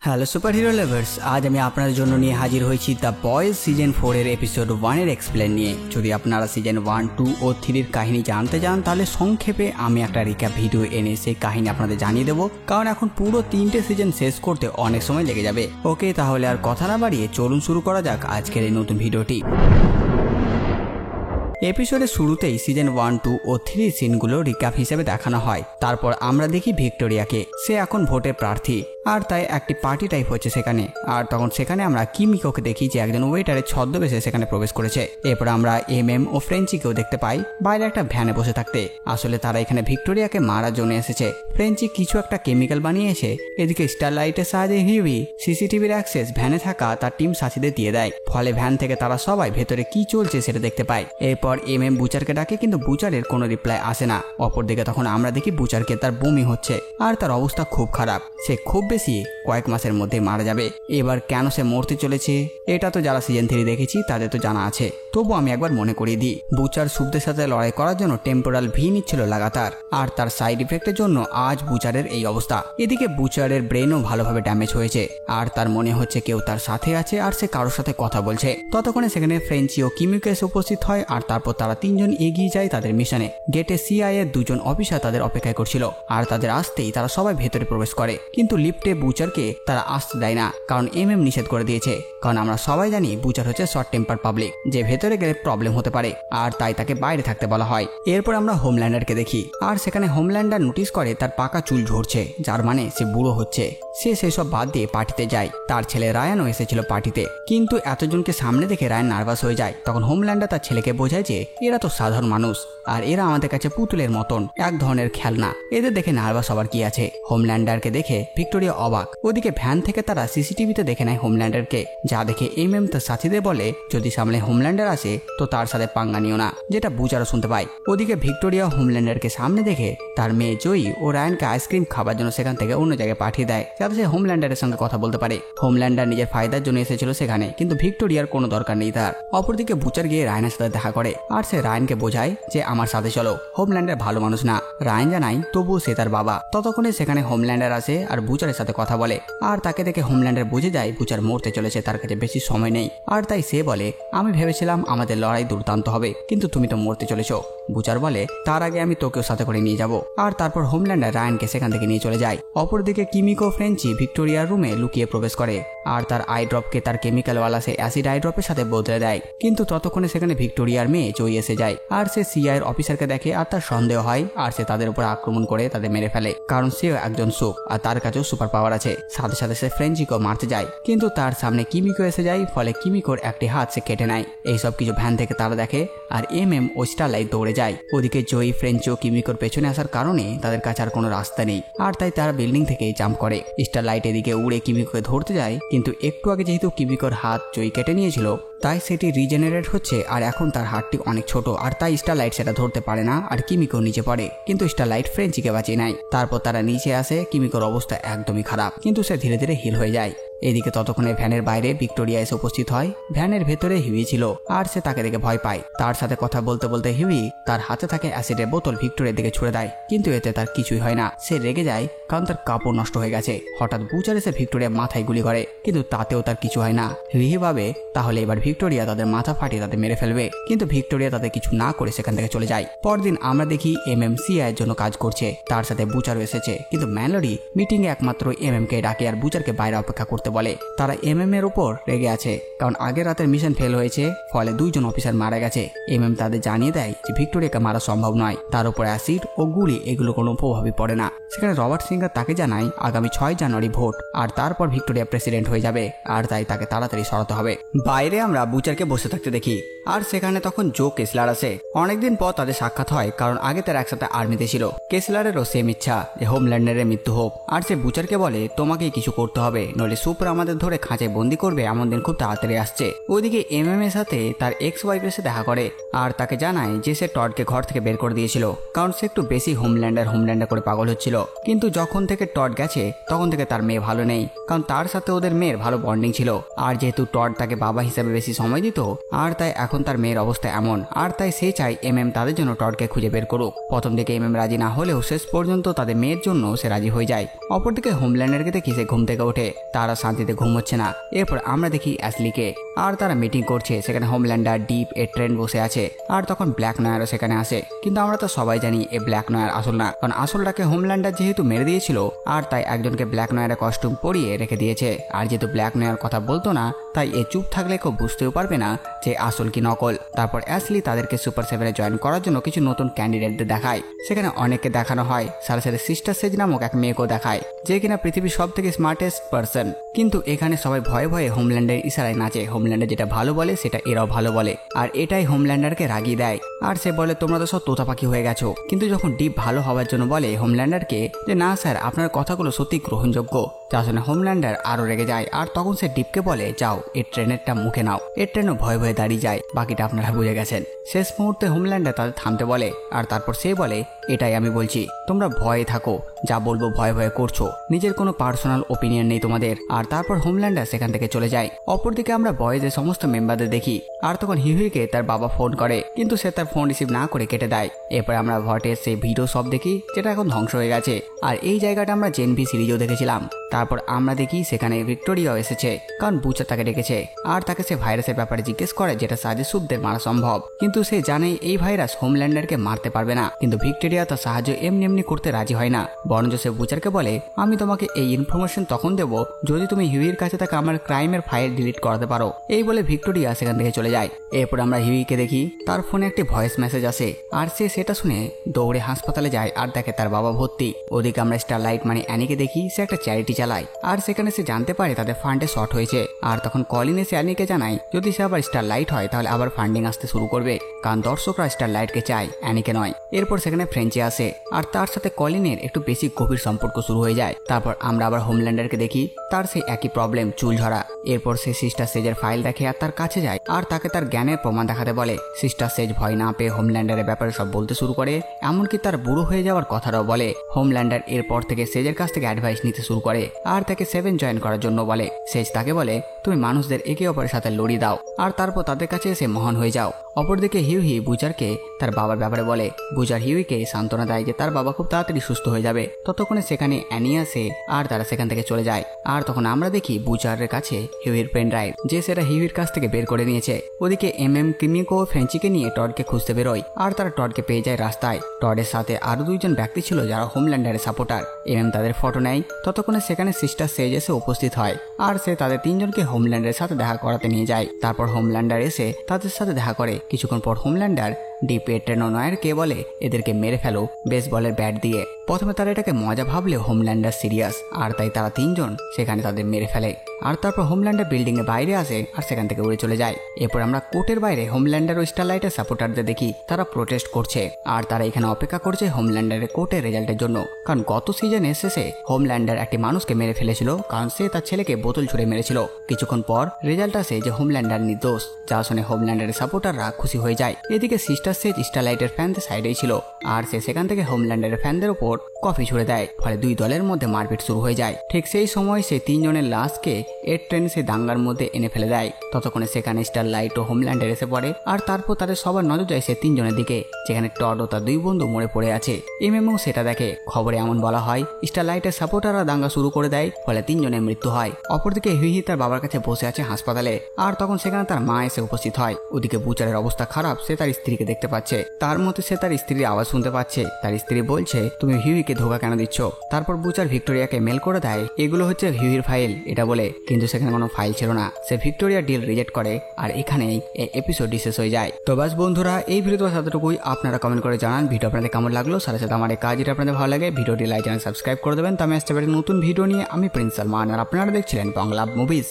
Hello super hero lovers, আজ আমি আপনাদের জন্য নিয়ে হাজির হয়েছি দ্য বয়েজ সিজন 4 এর এপিসোড 1 এর এক্সপ্লেন নিয়ে। যদি আপনারা সিজন 1, 2 ও 3 এর কাহিনী জানতে চান তাহলে সংক্ষেপে আমি একটা রিক্যাপ ভিডিও এনে সেই কাহিনী আপনাদের জানিয়ে দেবো, কারণ এখন পুরো 3টে সিজন শেষ করতে অনেক সময় লেগে যাবে। ওকে, তাহলে আর কথা না বাড়িয়ে চলুন শুরু করা যাক আজকের এই নতুন ভিডিওটি। এপিসোডের শুরুতেই সিজন 1, 2 ও 3 সিনগুলো রিক্যাপ হিসেবে দেখানো হয়। তারপর আমরা দেখি ভিক্টোরিয়াকে, সে এখন ভোটের প্রার্থী আর তাই একটি পার্টি টাইপ হচ্ছে সেখানে। আর তখন সেখানে আমরা কিমিকোকে দেখি যে একজন ওয়েটারের ছদ্মবেশে সেখানে প্রবেশ করেছে। এরপর আমরা এমএম ও ফ্রেঞ্চিকেও দেখতে পাই বাইরে একটা ভ্যানে বসে থাকতে। আসলে তারা এখানে ভিক্টোরিয়াকে মারার জন্য এসেছে। ফ্রেঞ্চি কিছু একটা কেমিক্যাল বানিয়ে এসে এদিকে স্টারলাইটের সাহায্যে হিউই সিসিটিভির অ্যাক্সেস ভ্যানে থাকা তার টিম সাথীদের দিয়ে দেয়। ফলে ভ্যান থেকে তারা সবাই ভেতরে কি চলছে সেটা দেখতে পায়। এরপর এমএম বুচারকে ডাকে, কিন্তু বুচারের কোনো রিপ্লাই আসে না। অপরদিকে তখন আমরা দেখি বুচারকে তার বমি হচ্ছে আর তার অবস্থা খুব খারাপ। সে খুব বেশি কয়েক মাসের মধ্যে মারা যাবে। এবার কেন সে মরতে চলেছে এটা তো যারা সিজন 3 দেখেছি তাদের তো জানা আছে, তবু আমি একবার মনে করিয়ে দিই। বুচার সুপদের সাথে লড়াই করার জন্য টেম্পোরাল ভি নিচ্ছিল লাগাতার, আর তার সাইড ইফেক্টের জন্য আজ বুচারের এই অবস্থা। এদিকে বুচারের ব্রেনও ভালোভাবে ড্যামেজ হয়েছে আর তার মনে হচ্ছে কেউ তার সাথে আছে আর সে কারোর সাথে কথা বলছে। ততক্ষণে সেখানে ফ্রেঞ্চি ও কিমিকো এসে উপস্থিত হয় আর তারপর তারা তিনজন এগিয়ে যায় তাদের মিশনে। গেটে সিআই এর দুজন অফিসার তাদের অপেক্ষায় করছিল আর তাদের আসতেই তারা সবাই ভেতরে প্রবেশ করে, কিন্তু লিফটে বুচারকে তারা আসতে দেয় না, কারণ এমএম নিষেধ করে দিয়েছে। কারণ আমরা সবাই জানি বুচার হচ্ছে শর্ট টেম্পার পাবলিক, যে ভেতরে গেলে প্রবলেম হতে পারে, আর তাই তাকে বাইরে থাকতে বলা হয়। এরপর আমরা হোমল্যান্ডারকে দেখি, আর সেখানে হোমল্যান্ডার নোটিস করে তার পাকা চুল ঝরছে, যার মানে সে বুড়ো হচ্ছে। সে সেসব বাদ দিয়ে পার্টিতে যায়। তার ছেলে রায়ানও এসেছিল পার্টিতে, কিন্তু এতজনকে সামনে দেখে রায়ান নার্ভাস হয়ে যায়। তখন হোমল্যান্ডার তার ছেলেকে বোঝায় যে এরা তো সাধারণ মানুষ আর এরা আমাদের কাছে পুতুলের মতন, এক ধরনের খেলনা, এদের দেখে নার্ভাস হবার কি আছে। হোমল্যান্ডারকে দেখে ভিক্টোরিয়া অবাক। ওদিকে ভ্যান থেকে তারা সিসিটিভিতে দেখে নেয় হোমল্যান্ডারকে, যা দেখে এমএম তার সাথীদের বলে যদি সামনে হোমল্যান্ডার আসে তো তার সাথে পাঙ্গা নিও না, যেটা বুচারও শুনতে পায়। ওদিকে ভিক্টোরিয়া হোমল্যান্ডারকে সামনে দেখে তার মেয়ে জয়ী ও রায়ানকে আইসক্রিম খাবার জন্য সেখান থেকে অন্য জায়গায় পাঠিয়ে দেয়, যাতে সে হোমল্যান্ডারের সঙ্গে কথা বলতে পারে। হোমল্যান্ডার নিজের ফায়দার জন্য এসেছিল সেখানে, কিন্তু ভিক্টোরিয়ার কোনো দরকার নেই তার। অপরদিকে বুচার গিয়ে রায়ানের সাথে দেখা করে আর সে রায়ানকে বোঝায় যে আমার সাথে চলো। হোমল্যান্ডার ভালো মানুষ না, রায়ান জানায়, তবুও সে তার বাবা। ততক্ষণে সেখানে হোমল্যান্ডার আসে আর বুচারের সাথে কথা বলে, আর তাকে দেখে হোমল্যান্ডার বুঝে যায় বুচার মরতে চলেছে, তার কাছে বেশি সময় নেই। আর তাই সে বলে আমি ভেবেছিলাম আমাদের লড়াই দুর্দান্ত হবে, কিন্তু তুমি তো মরতে চলেছ। বুচার বলে তার আগে আমি তোকেও সাথে করে নিয়ে যাব। আর তারপর হোমল্যান্ডার রায়ানকে সেখান থেকে নিয়ে চলে যায়। অপরদিকে কিমিকো ফ্রেঞ্চি ভিক্টোরিয়ার রুমে লুকিয়ে প্রবেশ করে আর তার আই ড্রপকে তার কেমিক্যালওয়ালা সে অ্যাসিড আই ড্রপের সাথে বদলে দেয়। কিন্তু ততক্ষণে সেখানে ভিক্টোরিয়ার মেয়ে জয়ী এসে যায় আর সে সিআই এর অফিসারকে দেখে আর তার সন্দেহ হয় আর সে তাদের উপর আক্রমণ করে তাদের মেরে ফেলে, কারণ সেও একজন সুপ আর তার কাছেও সুপার পাওয়ার আছে। সাথে সাথে সে ফ্রেঞ্চিকেও মারতে যায়, কিন্তু তার সামনে কিমিকো এসে যায়, ফলে কিমিকোর একটি হাত সে কেটে নেয়। এইসব কিছু ভ্যান থেকে তারা দেখে আর এমএম ও স্টারলাইট দৌড়ে যায়। ওদিকে জয়ী ফ্রেঞ্চি ও কিমিকোর পেছনে আসার কারণে তাদের কাছে আর কোনো রাস্তা নেই, আর তাই তারা বিল্ডিং থেকেই জাম্প করে। স্টারলাইট এদিকে উড়ে কিমিকোকে ধরতে যায়, কিন্তু একটু আগে যেহেতু কিমিকোর হাত জয়ী কেটে নিয়েছিল তাই সেটি রিজেনারেট হচ্ছে আর এখন তার হাতটি অনেক ছোট, আর তাই স্টারলাইট সেটা ধরতে পারে না আর কিমিকো নিচে পড়ে। কিন্তু স্টারলাইট ফ্রেঞ্চিকে বাঁচিয়ে নেয়। তারপর তারা নিচে আসে। কিমিকোর অবস্থা একদমই খারাপ, কিন্তু সে ধীরে ধীরে হিল হয়ে যায়। এদিকে ততক্ষণে ভ্যানের বাইরে ভিক্টোরিয়া এসে উপস্থিত হয়। ভ্যানের ভেতরে হিউই ছিল আর সে তাকে দেখে ভয় পায়। তার সাথে কথা বলতে বলতে হিউই তার হাতে থাকে অ্যাসিডের বোতল ভিক্টোরিয়ার দিকে ছুড়ে দেয়, কিন্তু এতে তার কিছুই হয় না। সে রেগে যায় কারণ তার কাপড় নষ্ট হয়ে গেছে। হঠাৎ বুচার এসে ভিক্টোরিয়ার মাথায় গুলি করে, কিন্তু তাতেও তার কিছু হয় না। হিউই ভাবে তাহলে এবার ভিক্টোরিয়া তাদের মাথা ফাটিয়ে তাদের মেরে ফেলবে, কিন্তু ভিক্টোরিয়া তাদের কিছু না করে সেখান থেকে চলে যায়। পরদিন আমরা দেখি এমএম সিআই এর জন্য কাজ করছে, তার সাথে বুচারও এসেছে, কিন্তু ম্যালোরি মিটিং এ একমাত্র এমএম কে ডাকে আর বুচারকে বাইরে অপেক্ষা করতে বলে। তারা এমএম এর উপর রেগে আছে, কারণ আগের রাতের মিশন ফেল হয়েছে, ফলে দুইজন অফিসার মারা গেছে। এমএম তাদের জানিয়ে দেয় যে ভিক্টোরিয়াকে মারা সম্ভব নয়, তার উপর অ্যাসিড ও গুলি এগুলো কোনো প্রভাবই পড়ে না। সেখানে রবার্ট সিঙ্গার তাকে জানায় আগামী 6 জানুয়ারি ভোট, আর তারপর ভিক্টোরিয়া প্রেসিডেন্ট হয়ে যাবে, আর তাই তাকে তাড়াতাড়ি সরাতে হবে। বাইরে আমরা বুচারকে বসে থাকতে দেখি, আর সেখানে তখন জো কেসলার আসে। অনেকদিন পর তাদের সাক্ষাৎ হয়, কারণ আগে তারা একসাথে আর্মিতে ছিল। কেসলারেরও সেম ইচ্ছা যে হোমল্যান্ডারের মৃত্যু হোক, আর সে বুচারকে বলে তোমাকেই কিছু করতে হবে, নইলে সুপ উপর আমাদের ধরে খাঁচায় বন্দি করবে এমন দিন খুব তাড়াতাড়ি আসছে। ওইদিকে এমএম এর সাথে তার এক্স ওয়াইফের সাথে দেখা করে আর তাকে জানায় যে সে টডকে ঘর থেকে বের করে দিয়েছিল, কারণ সে একটু বেশি হোমল্যান্ডার করে পাগল হচ্ছিল। কিন্তু যখন থেকে টড গেছে তখন থেকে তার মেয়ে ভালো নেই, কারণ তার সাথে ওদের মেয়ের ভালো বন্ডিং ছিল। আর যেহেতু টড তাকে বাবা হিসেবে বেশি সময় দিত, আর তাই এখন তার মেয়ের অবস্থা এমন। আর তাই সে চায় এমএম তাদের জন্য টডকে খুঁজে বের করুক। প্রথম দিকে এমএম রাজি না হলেও শেষ পর্যন্ত তাদের মেয়ের জন্য সে রাজি হয়ে যায়। অপরদিকে হোমল্যান্ডারকে দেখি সে ঘুম থেকে ওঠে, তারা শান্তিতে ঘুম হচ্ছে না। এরপর আমরা দেখি অ্যাশলিকে, আর তারা মিটিং করছে। সেখানে হোমল্যান্ডার, ডিপ, এ ট্রেন বসে আছে, আর তখন ব্ল্যাক নয়ারও সেখানে আসে। কিন্তু আমরা তো সবাই জানি এ ব্ল্যাক নয়ার আসল না, কারণ আসলটাকে হোমল্যান্ডার যেহেতু মেরে দিয়েছিল, আর তাই একজনকে ব্ল্যাক নয়ারের কস্টিউম পরিয়ে রেখে দিয়েছে। আর যেহেতু ব্ল্যাক নয়ার কথা বলতো না, তাই এ চুপ থাকলে কেউ বুঝতেও পারবে না যে আসল কি নকল। তারপর অ্যাশলি তাদেরকে সুপার সেভেনে জয়েন করার জন্য কিছু নতুন ক্যান্ডিডেটদের দেখায়। সেখানে অনেককে দেখানো হয়, সাথে সাথে সিস্টার সেজ নামক এক মেয়েকেও দেখায়, যে কিনা পৃথিবীর সব থেকে স্মার্টেস্ট পার্সন। কিন্তু এখানে সবাই ভয়ে ভয়ে হোমল্যান্ডের ইশারায় নাচে। হোমল্যান্ডার যেটা ভালো বলে সেটা এরাও ভালো বলে, আর এটাই হোমল্যান্ডারকে রাগিয়ে দেয়। আর সে বলে তোমরা তো সব তোতা পাখি হয়ে গেছো। কিন্তু যখন ডিপ ভালো হওয়ার জন্য বলে হোমল্যান্ডারকে যে না স্যার, আপনার কথাগুলো সত্যি গ্রহণযোগ্য, যা শুনে হোমল্যান্ডার আরো রেগে যায়। আর তখন সে ডিপকে বলে যাও এই ট্রেনেরটা মুখে নাও। এর ট্রেনও ভয়ে ভয়ে দাঁড়িয়ে যায়। বাকিটা আপনারা বুঝে গেছেন। শেষ মুহূর্তে হোমল্যান্ডার তাদের থামতে বলে, আর তারপর সে বলে এটাই আমি বলছি, তোমরা ভয়ে থাকো, যা বলবো ভয়ে ভয়ে করছো, নিজের কোনো পার্সোনাল ওপিনিয়ন নেই তোমাদের। আর তারপর হোমল্যান্ডার সেখান থেকে চলে যায়। অপরদিকে আমরা বয়েজের সমস্ত মেম্বারদের দেখি। আর তখন হিউইকে তার বাবা ফোন করে, কিন্তু সে তার ফোন রিসিভ না করে কেটে দেয়। এরপর আমরা ভটের সেই ভিডিও সব দেখি, যেটা এখন ধ্বংস হয়ে গেছে। আর এই জায়গাটা আমরা জেনভি সিরিজেও দেখেছিলাম। তারপর আমরা দেখি সেখানে ভিক্টোরিয়াও এসেছে, কারণ বুচার তাকে ডেকেছে। আর তাকে সে ভাইরাসের ব্যাপারে জিজ্ঞেস করে, যেটা সাহায্যে সুপদের মারা সম্ভব। কিন্তু সে জানে এই ভাইরাস হোমল্যান্ডারকে মারতে পারবে না। কিন্তু ভিক্টোরিয়া তার সাহায্য এমনি এমনি করতে রাজি হয় না, বরঞ্চ সে বুচারকে বলে আমি তোমাকে এই ইনফরমেশন তখন দেব যদি তুমি হিউইর কাছে থাকা আমার ক্রাইমের ফাইল ডিলিট করাতে পারো। এই বলে ভিক্টোরিয়া সেখান থেকে চলে যায়। এরপর আমরা হিউইকে দেখি, তার ফোনে একটি ভয়েস মেসেজ আসে। আর সে সেটা শুনে দৌড়ে হাসপাতালে যায় আর দেখে তার বাবা ভর্তি। ওদিকে আমরা স্টারলাইট মানে অ্যানিকে দেখি, সে একটা চ্যারিটি চালায়। আর সেখানে সে জানতে পারে তাদের ফান্ডে শর্ট হয়েছে। আর তখন কলিন এসে অ্যানিকে জানায় যদি সে আবার স্টারলাইট হয় তাহলে আবার ফান্ডিং আসতে শুরু করবে, কারণ দর্শকরা স্টারলাইটকে চায়, অ্যানিকে নয়। এরপর সেখানে ফ্রেঞ্চি আসে, আর তার সাথে কলিনের একটু বেশি গভীর সম্পর্ক শুরু হয়ে যায়। তারপর আমরা আবার হোমল্যান্ডারকে দেখি, তার সেই একই প্রবলেম, চুল ঝরা। এরপর সে সিস্টার সেজের ফাইল দেখে আর তার কাছে যায়, আর তাকে তার জ্ঞানের প্রমাণ দেখাতে বলে। সিস্টার সেজ ভয় না পেয়ে হোমল্যান্ডারের ব্যাপারে সব বলতে শুরু করে, এমনকি তার বুড়ো হয়ে যাওয়ার কথাটাও বলে। হোমল্যান্ডার এরপর থেকে সেজের কাছ থেকে অ্যাডভাইস নিতে শুরু করে, আর তাকে 7 জয়েন করার জন্য বলে। সেজ তাকে বলে তুমি মানুষদের একে অপরের সাথে লড়িয়ে দাও, আর তারপর তাদের কাছে এসে মহান হয়ে যাও। অপরদিকে হিউই বুচারকে তার বাবার ব্যাপারে বলে। বুচার হিউইকে সান্ত্বনা দেয় যে তার বাবা খুব তাড়াতাড়ি সুস্থ হয়ে যাবে। ততক্ষণে সেখানে অ্যানি আসে, আর তারা সেখান থেকে চলে যায়। আর তখন আমরা দেখি বুচারের কাছে হিউইর পেন ড্রাইভ, যে সেটা হিউইর কাছ থেকে বের করে নিয়েছে। ওদিকে এমএম কিমিকো ফ্রেঞ্চিকে নিয়ে টডকে খুঁজতে বেরোয়, আর তারা টডকে পেয়ে যায় রাস্তায়। টডের সাথে আরো 2 জন ব্যক্তি ছিল যারা হোমল্যান্ডারের সাপোর্টার। এমএম তাদের ফটো নেয়। ততক্ষণে সেখানে সিস্টার সেজ এসে উপস্থিত হয়, আর সে তাদের 3 জনকে হোমল্যান্ডারের সাথে দেখা করাতে নিয়ে যায়। তারপর হোমল্যান্ডার এসে তাদের সাথে দেখা করে। কিছুক্ষণ পর হোমল্যান্ডার ডিপেট্রেনোনয়েরকে বলে এদেরকে মেরে ফেলো বেসবলের ব্যাট দিয়ে। প্রথমে তারা এটাকে মজা ভাবলেও হোমল্যান্ডার সিরিয়াস, আর তাই তারা 3 জন সেখানে তাদের মেরে ফেলে। আর তারপর হোমল্যান্ডার বিল্ডিং এর বাইরে আসে, আর সেখান থেকে উড়ে চলে যায়। এরপর আমরা কোর্টের বাইরে হোমল্যান্ডার ও স্টারলাইটের সাপোর্টারদের দেখি, তারা প্রোটেস্ট করছে। আর তারা এখানে অপেক্ষা করছে হোমল্যান্ডারের কোর্টের রেজাল্টের জন্য, কারণ গত সিজনে শেষে হোমল্যান্ডার একটি মানুষকে মেরে ফেলেছিল, কারণ সে তার ছেলেকে বোতল ছুড়ে মেরেছিল। কিছুক্ষণ পর রেজাল্ট আসে যে হোমল্যান্ডার নির্দোষ, যা শুনে হোমল্যান্ডারের সাপোর্টাররা খুশি হয়ে যায়। এদিকে সিস্টার সেজ স্টারলাইটের ফ্যানদের সাইডেই ছিল, আর সে সেখান থেকে হোমল্যান্ডারের ফ্যানদের উপর কফি ছুড়ে দেয়। ফলে 2 দলের মধ্যে মারপিট শুরু হয়ে যায়। ঠিক সেই সময় সে 3 জনের লাশকে এর ট্রেন সে দাঙ্গার মধ্যে এনে ফেলে দেয়। ততক্ষণে সেখানে স্টারলাইট ও হোমল্যান্ডার এসে পড়ে, আর তারপর তাদের সবার নজর যায় সে 3 জনের দিকে, যেখানে টড ও তার 2 বন্ধু মরে পড়ে আছে। এমএমও সেটা দেখে। খবরে এমন বলা হয় স্টারলাইটের সাপোর্টাররা দাঙ্গা শুরু করে দেয়, ফলে 3 জনের মৃত্যু হয়। অপরদিকে হিউই তার বাবার কাছে বসে আছে হাসপাতালে, আর তখন সেখানে তার মা এসে উপস্থিত হয়। ওদিকে বুচারের অবস্থা খারাপ, সে তার স্ত্রীকে দেখতে পাচ্ছে। তার মধ্যে সে তার স্ত্রীর আওয়াজ শুনতে পাচ্ছে। তার স্ত্রী বলছে তুমি হিউইকে ধোকা কেন দিচ্ছ? তারপর বুচার ভিক্টোরিয়াকে মেল করে দেয় এগুলো হচ্ছে হিউইর ফাইল এটা বলে, কিন্তু সেখানে কোনো ফাইল ছিল না। সে ভিক্টোরিয়া ডিল রিজেক্ট করে, আর এখানেই এই এপিসোডটি শেষ হয়ে যায়। তো বাস বন্ধুরা, এই ভিডিওটা এতটুকুই। আপনারা কমেন্ট করে জানান ভিডিও আপনাদের কেমন লাগলো। সাথে সাথে আমার এই কাজটা আপনাদের ভালো লাগে ভিডিওটি লাইক চ্যানেল সাবস্ক্রাইব করে দেবেন। তো আমি আসতে পারি নতুন ভিডিও নিয়ে। আমি প্রিন্স সালমান, আর আপনারা দেখছিলেন বাংলা মুভিজ।